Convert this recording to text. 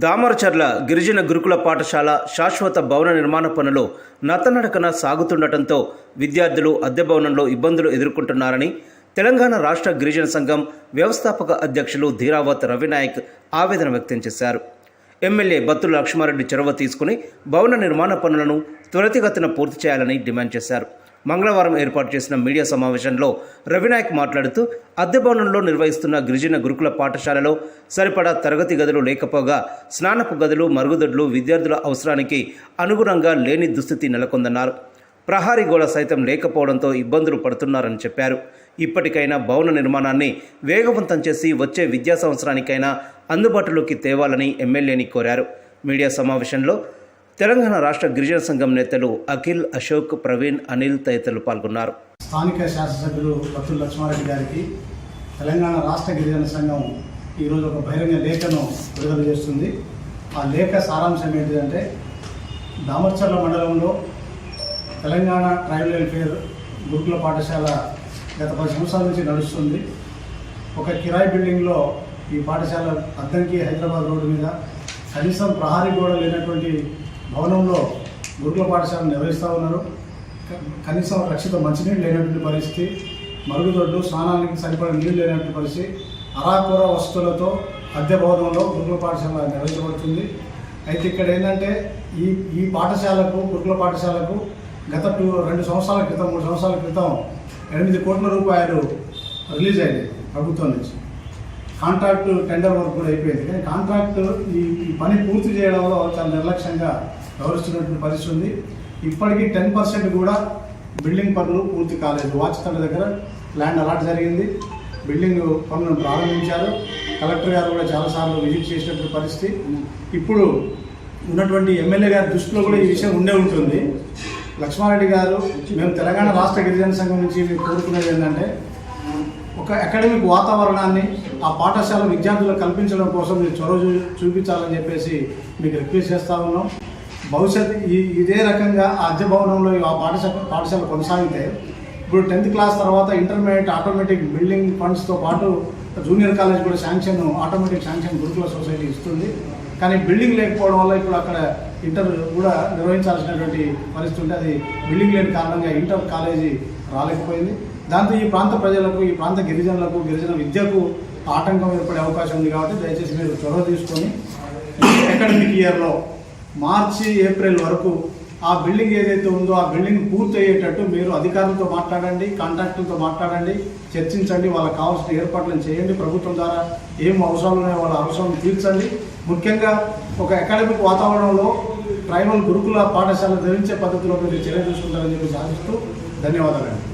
దామరచర్ల గిరిజన గురుకుల పాఠశాల శాశ్వత భవన నిర్మాణ పనులు నత్తనడకన సాగుతుండటంతో విద్యార్థులు అద్దె భవనంలో ఇబ్బందులు ఎదుర్కొంటున్నారని తెలంగాణ రాష్ట్ర గిరిజన సంఘం వ్యవస్థాపక అధ్యక్షులు ధీరావత్ రవినాయక్ ఆవేదన వ్యక్తం చేశారు. ఎమ్మెల్యే బత్తుల లక్ష్మారెడ్డి చొరవ తీసుకుని భవన నిర్మాణ పనులను త్వరితగతిన పూర్తి చేయాలని డిమాండ్ చేశారు. మంగళవారం ఏర్పాటు చేసిన మీడియా సమావేశంలో రవినాయక్ మాట్లాడుతూ అద్దె భవనంలో నిర్వహిస్తున్న గిరిజన గురుకుల పాఠశాలలో సరిపడా తరగతి గదులు లేకపోగా స్నానపు గదులు, మరుగుదొడ్లు విద్యార్థుల అవసరానికి అనుగుణంగా లేని దుస్థితి నెలకొందన్నారు. ప్రహారీ గోడ సైతం లేకపోవడంతో ఇబ్బందులు పడుతున్నారని చెప్పారు. ఇప్పటికైనా భవన నిర్మాణాన్ని వేగవంతం చేసి వచ్చే విద్యా సంవత్సరానికైనా అందుబాటులోకి తేవాలని ఎమ్మెల్యేని కోరారు. మీడియా సమావేశంలో తెలంగాణ రాష్ట్ర గిరిజన సంఘం నేతలు అఖిల్, అశోక్, ప్రవీణ్, అనిల్ తదితరులు పాల్గొన్నారు. స్థానిక శాసనసభ్యులు బత్తుల లక్ష్మారెడ్డి గారికి తెలంగాణ రాష్ట్ర గిరిజన సంఘం ఈరోజు ఒక బహిరంగ లేఖను విడుదల చేస్తుంది. ఆ లేఖ సారాంశం ఏంటిదంటే, దామరచర్ల మండలంలో తెలంగాణ ట్రైబల్ వెల్ఫేర్ గురుకుల పాఠశాల గత 10 సంవత్సరాల నుంచి నడుస్తుంది. ఒక కిరాయి బిల్డింగ్లో ఈ పాఠశాల అద్దంకి హైదరాబాద్ రోడ్డు మీద కనీసం ప్రహారీ గోడ లేనటువంటి భవనంలో గురుకుల పాఠశాల నిర్వహిస్తూ ఉన్నారు. కనీసం రక్షిత మంచినీళ్ళు లేనటువంటి పరిస్థితి, మరుగుదొడ్లు, స్నానానికి సరిపడే నీళ్ళు లేనటువంటి పరిస్థితి, అరాకొర వస్తువులతో అద్దె భవనంలో గురుకుల పాఠశాల నిర్వహించబడుతుంది. అయితే ఇక్కడ ఏంటంటే ఈ పాఠశాలకు, గురుకుల పాఠశాలకు గత 2 సంవత్సరాల క్రితం, 3 సంవత్సరాల క్రితం 8 కోట్ల రూపాయలు రిలీజ్ అయింది ప్రభుత్వం నుంచి. కాంట్రాక్టు టెండర్ వర్క్ కూడా అయిపోయింది. కానీ కాంట్రాక్టు ఈ పని పూర్తి చేయడంలో చాలా నిర్లక్ష్యంగా వ్యవహరిస్తున్నటువంటి పరిస్థితి ఉంది. ఇప్పటికీ 10% కూడా బిల్డింగ్ పనులు పూర్తి కాలేదు. వాచ్తండ దగ్గర ల్యాండ్ అలాట్ జరిగింది, బిల్డింగ్ పనులను ప్రారంభించారు. కలెక్టర్ గారు కూడా చాలాసార్లు విజిట్ చేసినటువంటి పరిస్థితి. ఇప్పుడు ఉన్నటువంటి ఎమ్మెల్యే గారి దృష్టిలో కూడా ఈ విషయం ఉండే ఉంటుంది. లక్ష్మారెడ్డి గారు, మేము తెలంగాణ రాష్ట్ర గిరిజన సంఘం నుంచి మీకు కోరుకునేది ఏంటంటే, ఒక అకాడమిక్ వాతావరణాన్ని ఆ పాఠశాల విద్యార్థులకు కల్పించడం కోసం మీరు చొరవ చూపించాలని చెప్పేసి మీకు రిక్వెస్ట్ చేస్తూ ఉన్నాం. భవిష్యత్తు ఇదే రకంగా ఆ అద్దె భవనంలో ఆ పాఠశాల కొనసాగితే ఇప్పుడు 10th క్లాస్ తర్వాత ఇంటర్మీడియట్ ఆటోమేటిక్ బిల్డింగ్ ఫండ్స్తో పాటు జూనియర్ కాలేజ్ కూడా ఆటోమేటిక్ శాంక్షన్ గురుకుల సొసైటీ ఇస్తుంది. కానీ బిల్డింగ్ లేకపోవడం వల్ల ఇప్పుడు అక్కడ ఇంటర్ కూడా నిర్వహించాల్సినటువంటి పరిస్థితి ఉంటే అది బిల్డింగ్ లేని కారణంగా ఇంటర్ కాలేజీ రాలేకపోయింది. దాంతో ఈ ప్రాంత ప్రజలకు, ఈ ప్రాంత గిరిజనులకు, గిరిజన విద్యకు ఆటంకం ఏర్పడే అవకాశం ఉంది. కాబట్టి దయచేసి మీరు చొరవ తీసుకొని అకాడమిక్ ఇయర్లో మార్చి, ఏప్రిల్ వరకు ఆ బిల్డింగ్ ఏదైతే ఉందో ఆ బిల్డింగ్ పూర్తి అయ్యేటట్టు మీరు అధికారులతో మాట్లాడండి, కాంట్రాక్టులతో మాట్లాడండి, చర్చించండి, వాళ్ళకి కావాల్సిన ఏర్పాట్లను చేయండి. ప్రభుత్వం ద్వారా ఏం అవసరాలు ఉన్నాయో వాళ్ళ అవసరాలను తీర్చండి. ముఖ్యంగా ఒక అకాడమిక్ వాతావరణంలో ట్రైబల్ గురుకుల పాఠశాల ధరించే పద్ధతిలో మీరు చర్య తీసుకుంటారని చెప్పి ఆశిస్తూ ధన్యవాదాలండి.